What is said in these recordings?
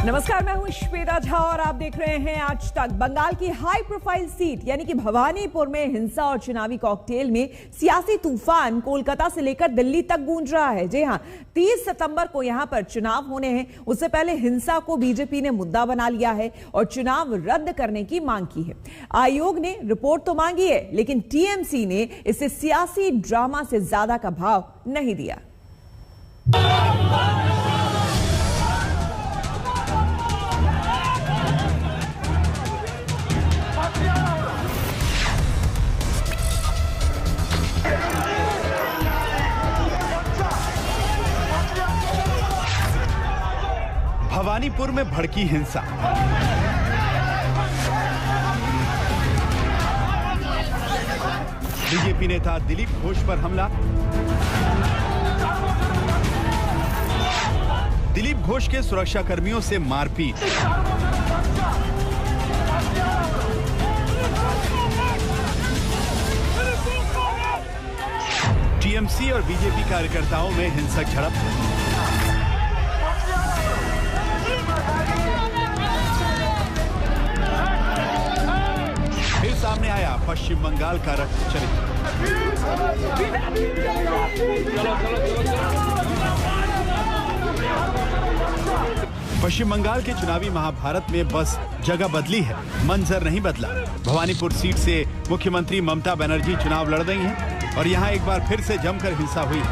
नमस्कार, मैं हूं श्वेता झा और आप देख रहे हैं आज तक। बंगाल की हाई प्रोफाइल सीट यानी कि भवानीपुर में हिंसा और चुनावी कॉकटेल में सियासी तूफान कोलकाता से लेकर दिल्ली तक गूंज रहा है। जी हां, 30 सितंबर को यहां पर चुनाव होने हैं। उससे पहले हिंसा को बीजेपी ने मुद्दा बना लिया है और चुनाव रद्द करने की मांग की है। आयोग ने रिपोर्ट तो मांगी है, लेकिन टीएमसी ने इसे सियासी ड्रामा से ज्यादा का भाव नहीं दिया। भवानीपुर में भड़की हिंसा। बीजेपी नेता दिलीप घोष पर हमला। दिलीप घोष के सुरक्षा कर्मियों से मारपीट। टीएमसी और बीजेपी कार्यकर्ताओं में हिंसक झड़प। फिर सामने आया पश्चिम बंगाल का रक्त चरित्र। पश्चिम बंगाल के चुनावी महाभारत में बस जगह बदली है, मंजर नहीं बदला। भवानीपुर सीट से मुख्यमंत्री ममता बनर्जी चुनाव लड़ रही हैं और यहां एक बार फिर से जमकर हिंसा हुई।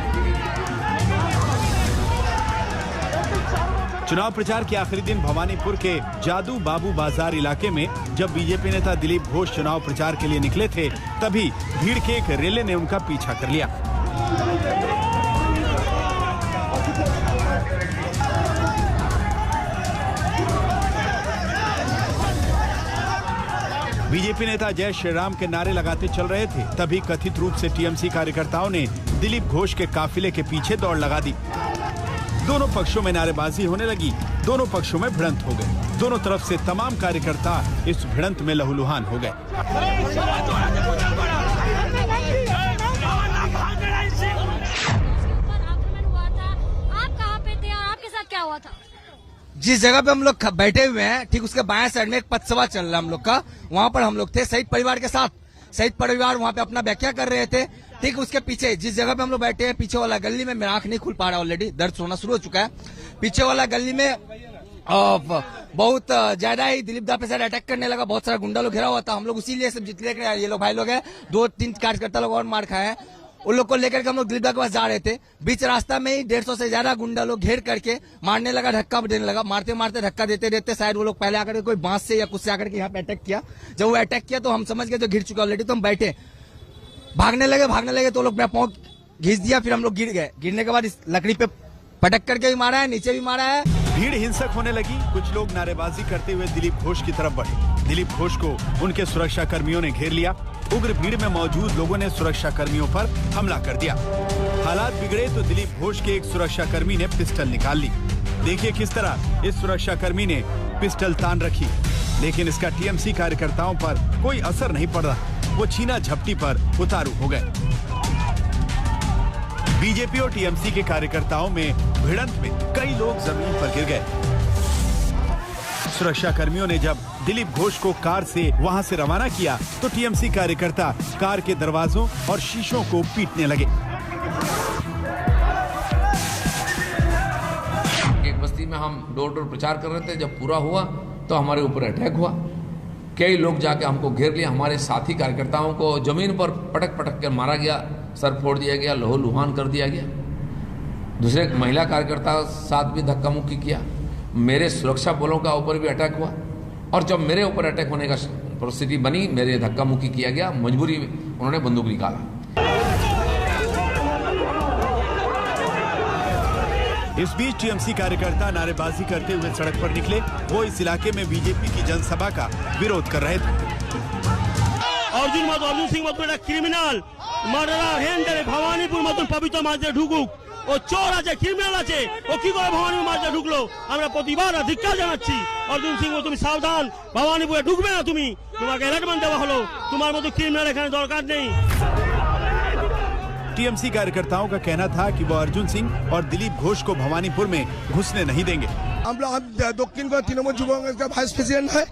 चुनाव प्रचार के आखिरी दिन भवानीपुर के जादू बाबू बाजार इलाके में जब बीजेपी नेता दिलीप घोष चुनाव प्रचार के लिए निकले थे, तभी भीड़ के एक रेले ने उनका पीछा कर लिया। बीजेपी नेता जय श्री राम के नारे लगाते चल रहे थे, तभी कथित रूप से टीएमसी कार्यकर्ताओं ने दिलीप घोष के काफिले के पीछे दौड़ लगा दी। दोनों पक्षों में नारेबाजी होने लगी, दोनों पक्षों में भिड़ंत हो गए। दोनों तरफ से तमाम कार्यकर्ता इस भिड़ंत में लहूलुहान हो गए। आप कहाँ पे थे और आपके साथ क्या हुआ था? जिस जगह पे हम लोग बैठे हुए हैं, ठीक उसके बाएं साइड में एक पथ सभा चल रहा है हम लोग का, वहाँ पर हम लोग थे शहीद परिवार के साथ। शहीद परिवार वहाँ पे अपना व्याख्या कर रहे थे। ठीक उसके पीछे जिस जगह पे हम लोग बैठे हैं, पीछे वाला गली में, मेरा आंख नहीं खुल पा रहा, ऑलरेडी दर्द होना शुरू हो चुका है। पीछे वाला गली में बहुत ज्यादा ही दिलीप दा पे साइड अटैक करने लगा। बहुत सारा गुंडा लोग घेरा हुआ था। हम लोग उसीलिए सब जितने ये लोग भाई लोग हैं, 2-3 कार्यकर्ता लोग और मार खाए हैं। उन लोग को लेकर के हम लोग दिलीप दा के पास जा रहे थे। बीच रास्ता में ही 150 से ज्यादा गुंडा लोग घेर करके मारने लगा, धक्का देने लगा। मारते मारते धक्का देते देते शायद वो लोग पहले आकर के कोई बांस से या कुछ से आकर के यहाँ पे अटैक किया। जब वो अटैक किया तो हम समझ गए तो घिर चुका ऑलरेडी, तो हम बैठे भागने लगे तो लोग मेरा पाँव घिस दिया। फिर हम लोग गिर गए। गिरने के बाद इस लकड़ी पे पटक करके भी मारा है, नीचे भी मारा है। भीड़ हिंसक होने लगी। कुछ लोग नारेबाजी करते हुए दिलीप घोष की तरफ बढ़े। दिलीप घोष को उनके सुरक्षा कर्मियों ने घेर लिया। उग्र भीड़ में मौजूद लोगों ने सुरक्षा कर्मियों पर हमला कर दिया। हालात बिगड़े तो दिलीप घोष के एक सुरक्षा कर्मी ने पिस्टल निकाल ली। देखिए किस तरह इस सुरक्षा कर्मी ने पिस्टल तान रखी, लेकिन इसका टीएमसी कार्यकर्ताओं पर कोई असर नहीं पड़ रहा। वो छीना झपटी पर उतारू हो गए। बीजेपी और टीएमसी के कार्यकर्ताओं में भिड़ंत में कई लोग जमीन पर गिर गए। सुरक्षा कर्मियों ने जब दिलीप घोष को कार से वहां से रवाना किया तो टीएमसी कार्यकर्ता कार के दरवाजों और शीशों को पीटने लगे। एक बस्ती में हम डोर टू डोर प्रचार कर रहे थे। जब पूरा हुआ तो हमारे ऊपर अटैक हुआ। कई लोग जाके हमको घेर लिया। हमारे साथी कार्यकर्ताओं को जमीन पर पटक पटक कर मारा गया, सर फोड़ दिया गया, लहूलुहान कर दिया गया। दूसरे महिला कार्यकर्ता साथ भी धक्का मुक्की किया। मेरे सुरक्षा बलों का ऊपर भी अटैक हुआ और जब मेरे ऊपर अटैक होने का परिस्थिति बनी, मेरे धक्का मुक्की किया गया। मजबूरी उन्होंने बंदूक निकाला। इस बीच टीएमसी कार्यकर्ता नारेबाजी करते हुए सड़क पर निकले। वो इस इलाके में बीजेपी की जनसभा का विरोध कर रहे थे। अर्जुन सिंह मत क्रिमिनल मार्डरा हेंडे भवानीपुर मतन पवित्र मार्गे ढुकुक ও চোর আছে, ক্রিমিনাল আছে, ও কি করে ভবানীপুর মাঝে ঢুকলো? আমরা প্রতিবার ধিক্কার জানাচ্ছি। অর্জুন সিং তুমি সাবধান, ভবানীপুরে ঢুকবে না তুমি, তোমাকে অ্যালার্টমেন্ট দেওয়া হলো। তোমার মতো ক্রিমিনাল এখানে দরকার নেই। टीएमसी कार्यकर्ताओं का कहना था कि वो अर्जुन सिंह और दिलीप घोष को भवानीपुर में घुसने नहीं देंगे। हम दक्षिण को तृणमूल युवा कांग्रेस का वाइस प्रेसिडेंट है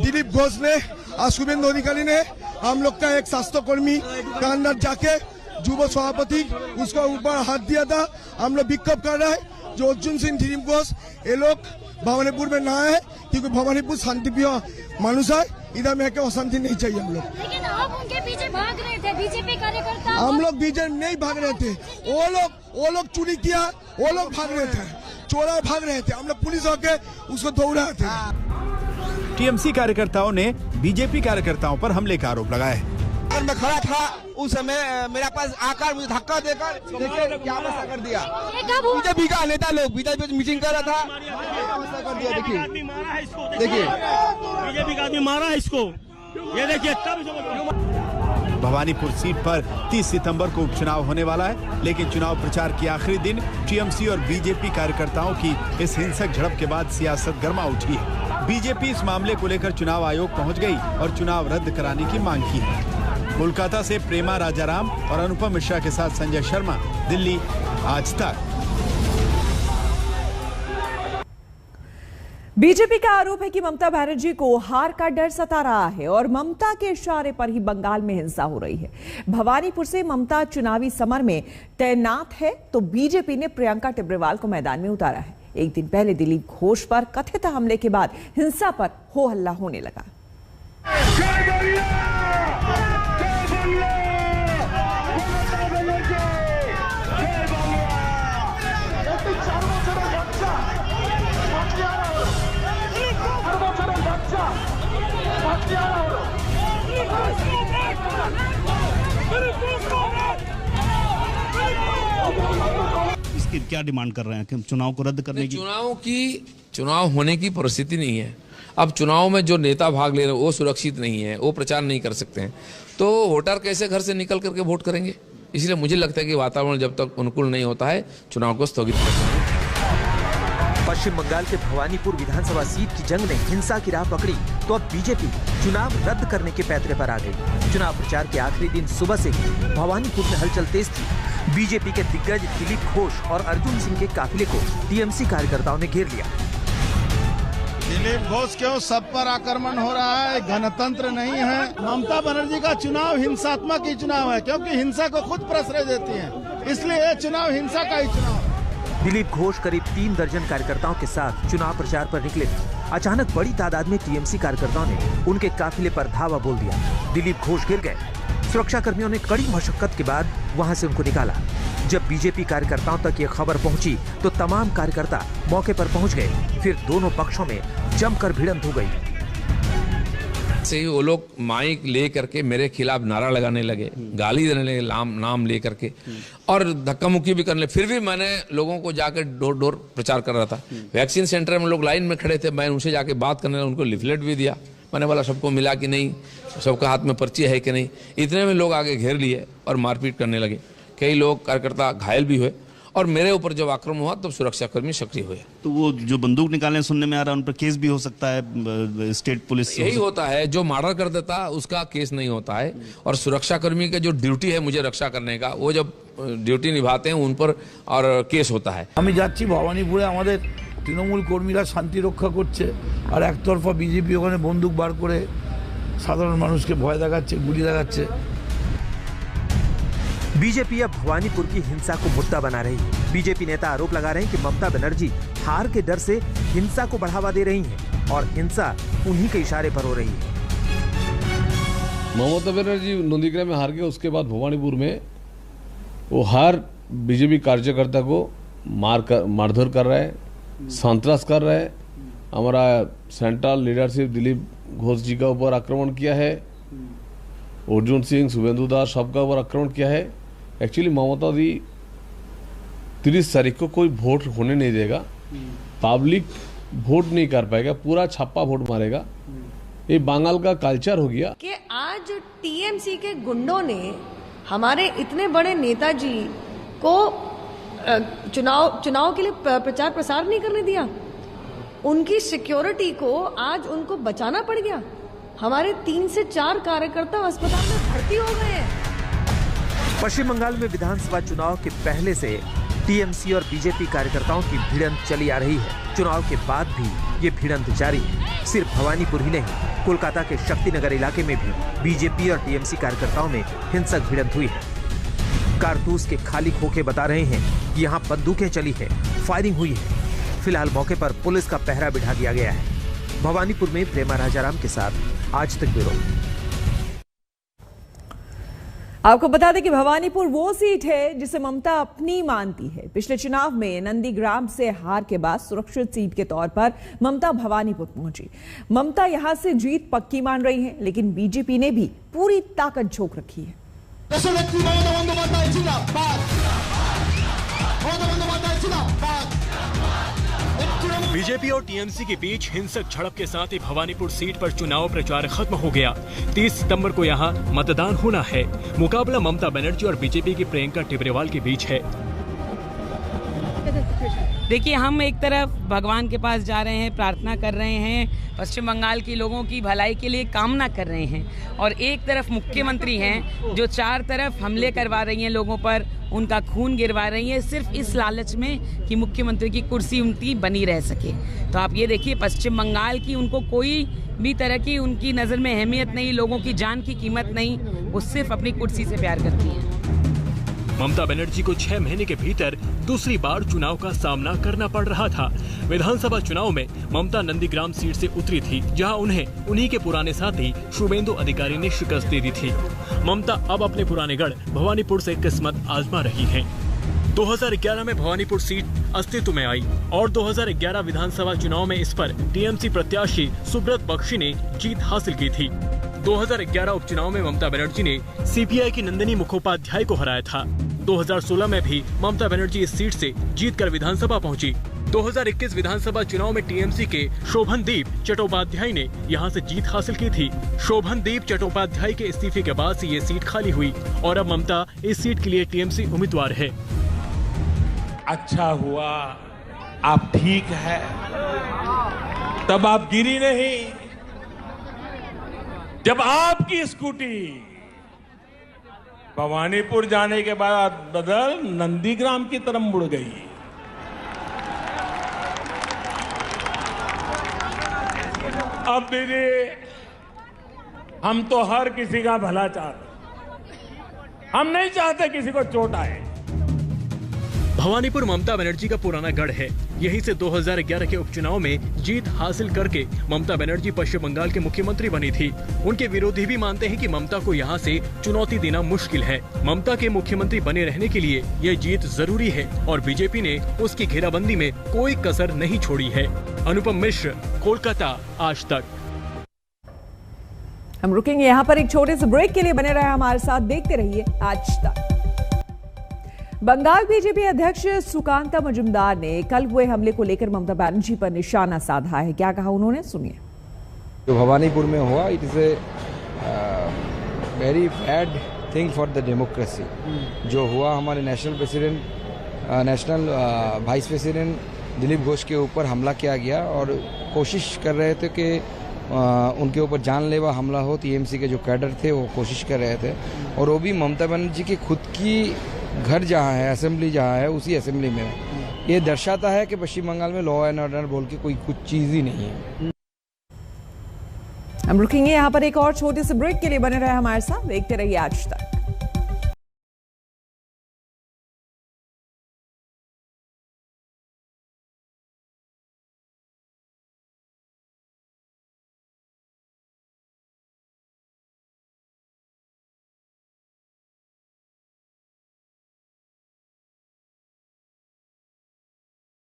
दिलीप घोष ने, शुभेंदु अधिकारी ने हम लोग का एक स्वास्थ्यकर्मी का अंदर जाके युवा सभापति उसका ऊपर हाथ दिया था। हम लोग विक्षोभ कर रहे हैं जो अर्जुन सिंह दिलीप घोष ये लोग भवानीपुर में ना है, क्योंकि भवानीपुर शांतिप्रिय मानुष है, इधर में अशांति नहीं चाहिए हम लोग। लेकिन आप उनके पीछे भाग रहे थे, बीजेपी कार्यकर्ता। हम लोग बीजेपी नहीं भाग रहे थे, वो लोग चोरी किया, वो लोग भाग रहे थे, चोरा भाग रहे थे, हम लोग पुलिस होके उसको दौड़ा थे। टीएमसी कार्यकर्ताओं ने बीजेपी कार्यकर्ताओं पर हमले का आरोप लगाया है। मैं खड़ा था उस समय, मेरा पास आकर मुझे धक्का देकर देखिए क्या अवस्था कर दिया। बीजेपी का नेता लोग बीजेपी मीटिंग कर रहा था, कर दिया। देखिए बीजेपी का आदमी मारा है इसको, ये देखिए। भवानीपुर सीट पर 30 सितंबर को उपचुनाव होने वाला है, लेकिन चुनाव प्रचार के आखिरी दिन टीएमसी और बीजेपी कार्यकर्ताओं की इस हिंसक झड़प के बाद सियासत गर्मा उठी है। बीजेपी इस मामले को लेकर चुनाव आयोग पहुंच गई और चुनाव रद्द कराने की मांग की है। कोलकाता से प्रेमा राजाराम और अनुपम मिश्रा के साथ संजय शर्मा, दिल्ली, आज तक। बीजेपी का आरोप है कि ममता बनर्जी को हार का डर सता रहा है और ममता के इशारे पर ही बंगाल में हिंसा हो रही है। भवानीपुर से ममता चुनावी समर में तैनात है तो बीजेपी ने प्रियंका टिब्रेवाल को मैदान में उतारा है। एक दिन पहले दिलीप घोष पर कथित हमले के बाद हिंसा पर हो हल्ला होने लगा। इसकी क्या डिमांड कर रहे हैं कि चुनाव को रद्द करने की? चुनाव होने की परिस्थिति नहीं है। अब चुनाव में जो नेता भाग ले रहे हैं वो सुरक्षित नहीं है, वो प्रचार नहीं कर सकते हैं, तो वोटर कैसे घर से निकल करके वोट करेंगे? इसलिए मुझे लगता है कि वातावरण जब तक अनुकूल नहीं होता है चुनाव को स्थगित करना। पश्चिम बंगाल के भवानीपुर विधानसभा सीट की जंग ने हिंसा की राह पकड़ी तो अब बीजेपी चुनाव रद्द करने के पैतरे पर आ गई। चुनाव प्रचार के आखिरी दिन सुबह से ही भवानीपुर में हलचल तेज थी। बीजेपी के दिग्गज दिलीप घोष और अर्जुन सिंह के काफिले को टीएमसी कार्यकर्ताओं ने घेर लिया। दिलीप घोष क्यों सब पर आक्रमण हो रहा है? गणतंत्र नहीं है। ममता बनर्जी का चुनाव हिंसात्मक ही चुनाव है, क्योंकि हिंसा को खुद प्रश्रय देती है, इसलिए ये चुनाव हिंसा का ही चुनाव है। दिलीप घोष करीब 3 दर्जन कार्यकर्ताओं के साथ चुनाव प्रचार पर निकले थे। अचानक बड़ी तादाद में टीएमसी कार्यकर्ताओं ने उनके काफिले पर धावा बोल दिया। दिलीप घोष गिर गए। सुरक्षा कर्मियों ने कड़ी मशक्कत के बाद वहां से उनको निकाला। जब बीजेपी कार्यकर्ताओं तक ये खबर पहुंची तो तमाम कार्यकर्ता मौके पर पहुंच गए। फिर दोनों पक्षों में जमकर भिड़ंत हो गई। से ही वो लोग माइक ले करके मेरे खिलाफ नारा लगाने लगे, गाली देने लगे, नाम ले करके, और धक्का मुक्की भी करने लगे। फिर भी मैंने लोगों को जाकर डोर डोर प्रचार कर रहा था। वैक्सीन सेंटर में लोग लाइन में खड़े थे, मैं उनसे जाके बात करने लगा, उनको लिफलेट भी दिया। मैंने बोला सबको मिला कि नहीं, सबका हाथ में पर्ची है कि नहीं। इतने में लोग आगे घेर लिए और मारपीट करने लगे। कई लोग कार्यकर्ता घायल भी हुए और मेरे ऊपर जब आक्रमण हुआ तब सुरक्षाकर्मी सक्रिय हुए। तो वो जो बंदूक निकालने सुनने में आ रहा है उन पर केस भी हो सकता है, स्टेट पुलिस। यही होता है, जो मर्डर कर देता उसका केस नहीं होता है, और सुरक्षाकर्मी का जो ड्यूटी है मुझे रक्षा करने का, वो जब ड्यूटी निभाते हैं उन पर और केस होता है। আমি যাচ্ছি ভবানীপুরে, আমাদের তৃণমূল কর্মীরা শান্তি রক্ষা করছে আর একতরফা বিজেপি ওখানে বন্দুক বার করে সাধারণ মানুষকে ভয় দেখাচ্ছে, গুলি দেখাচ্ছে। बीजेपी अब भवानीपुर की हिंसा को मुद्दा बना रही है। बीजेपी नेता आरोप लगा रहे हैं कि ममता बनर्जी हार के डर से हिंसा को बढ़ावा दे रही हैं और हिंसा उन्हीं के इशारे पर हो रही है। ममता बनर्जी नंदीग्राम में हार गए, उसके बाद भवानीपुर में वो हर बीजेपी कार्यकर्ता को मारधर कर रहा है, संतरास कर रहा है। हमारा सेंट्रल लीडरशिप दिलीप घोष जी का ऊपर आक्रमण किया है, अर्जुन सिंह, शुभेंदु दास सबका ऊपर आक्रमण किया है। एक्चुअली ममता दी 30 तारीख को कोई वोट होने नहीं देगा, पब्लिक वोट नहीं कर पाएगा, पूरा छापा वोट मारेगा। ये बंगाल का कल्चर हो गया कि आज टीएमसी के गुंडों ने हमारे इतने बड़े नेताजी को चुनाव के लिए प्रचार प्रसार नहीं करने दिया। उनकी सिक्योरिटी को आज उनको बचाना पड़ गया। हमारे 3 से 4 कार्यकर्ता अस्पताल में भर्ती हो गए हैं। पश्चिम बंगाल में विधानसभा चुनाव के पहले से टीएमसी और बीजेपी कार्यकर्ताओं की भिड़ंत चली आ रही है। चुनाव के बाद भी ये भिड़ंत जारी है। सिर्फ भवानीपुर ही नहीं, कोलकाता के शक्तिनगर इलाके में भी बीजेपी और टीएमसी कार्यकर्ताओं में हिंसक भिड़ंत हुई है। कारतूस के खाली खोखे बता रहे हैं कि यहाँ बंदूकें चली है, फायरिंग हुई है। फिलहाल मौके पर पुलिस का पहरा बिठा दिया गया है। भवानीपुर में प्रेमा राजाराम के साथ आज तक ब्यूरो। आपको बता दें कि भवानीपुर वो सीट है जिसे ममता अपनी मानती है। पिछले चुनाव में नंदीग्राम से हार के बाद सुरक्षित सीट के तौर पर ममता भवानीपुर पहुंची। ममता यहां से जीत पक्की मान रही है, लेकिन बीजेपी ने भी पूरी ताकत झोंक रखी है। बीजेपी और टीएमसी के बीच हिंसक झड़प के साथ ही भवानीपुर सीट पर चुनाव प्रचार खत्म हो गया। 30 सितंबर को यहां मतदान होना है। मुकाबला ममता बनर्जी और बीजेपी की प्रियंका टिब्रेवाल के बीच है। देखिए, हम एक तरफ भगवान के पास जा रहे हैं, प्रार्थना कर रहे हैं, पश्चिम बंगाल के लोगों की भलाई के लिए कामना कर रहे हैं, और एक तरफ मुख्यमंत्री हैं जो चार तरफ हमले करवा रही हैं लोगों पर, उनका खून गिरवा रही है, सिर्फ इस लालच में कि मुख्यमंत्री की कुर्सी उनकी बनी रह सके। तो आप ये देखिए, पश्चिम बंगाल की उनको कोई भी तरह की उनकी नज़र में अहमियत नहीं, लोगों की जान की कीमत नहीं, वो सिर्फ अपनी कुर्सी से प्यार करती हैं। ममता बनर्जी को 6 महीने के भीतर दूसरी बार चुनाव का सामना करना पड़ रहा था। विधानसभा चुनाव में ममता नंदीग्राम सीट से उतरी थी, जहां उन्हें उन्हीं के पुराने साथी शुभेंदु अधिकारी ने शिकस्त दे दी थी। ममता अब अपने पुराने गढ़ भवानीपुर से किस्मत आजमा रही हैं। 2011 में भवानीपुर सीट अस्तित्व में आई और 2011 विधानसभा चुनाव में इस पर टीएमसी प्रत्याशी सुब्रत बख्शी ने जीत हासिल की थी। 2011 उपचुनाव में ममता बनर्जी ने सीपीआई की नंदिनी मुखोपाध्याय को हराया था। 2016 में भी ममता बनर्जी इस सीट से जीतकर विधानसभा पहुंची। 2021 विधानसभा चुनाव में टीएमसी के शोभनदीप चट्टोपाध्याय ने यहां से जीत हासिल की थी। शोभनदीप चट्टोपाध्याय के इस्तीफे के बाद से ये सीट खाली हुई और अब ममता इस सीट के लिए टीएमसी उम्मीदवार है। अच्छा हुआ आप ठीक है, तब आप गिरी नहीं। जब आपकी स्कूटी भवानीपुर जाने के बाद बदल नंदीग्राम की तरफ मुड़ गई। अब दीदी, हम तो हर किसी का भला चाहते, हम नहीं चाहते किसी को चोट आए। भवानीपुर ममता बनर्जी का पुराना गढ़ है। यहीं से 2011 के उपचुनाव में जीत हासिल करके ममता बनर्जी पश्चिम बंगाल के मुख्यमंत्री बनी थी। उनके विरोधी भी मानते हैं कि ममता को यहां से चुनौती देना मुश्किल है। ममता के मुख्यमंत्री बने रहने के लिए ये जीत जरूरी है और बीजेपी ने उसकी घेराबंदी में कोई कसर नहीं छोड़ी है। अनुपम मिश्र, कोलकाता, आज तक। हम रुकेंगे यहाँ पर एक छोटे से ब्रेक के लिए। बने रहे हमारे साथ, देखते रहिए आज तक। बंगाल बीजेपी अध्यक्ष सुकांता मजुमदार ने कल हुए हमले को लेकर ममता बनर्जी पर निशाना साधा है। क्या कहा उन्होंने, सुनिए। जो भवानीपुर में हुआ, it is a very bad thing for the democracy. जो हुआ, हमारे national vice president Dilip Ghosh के ऊपर हमला किया गया और कोशिश कर रहे थे कि उनके ऊपर जानलेवा हमला हो। टीएमसी के जो कैडर थे वो कोशिश कर रहे थे, और वो भी ममता बनर्जी की खुद की घर जहाँ है, असेंबली जहाँ है, उसी असेंबली में। ये दर्शाता है कि पश्चिम बंगाल में लॉ एंड ऑर्डर बोल के कोई कुछ चीज ही नहीं है। हम रुकेंगे यहाँ पर एक और छोटे से ब्रेक के लिए। बने रहे हमारे साथ, देखते रहिए आज तक।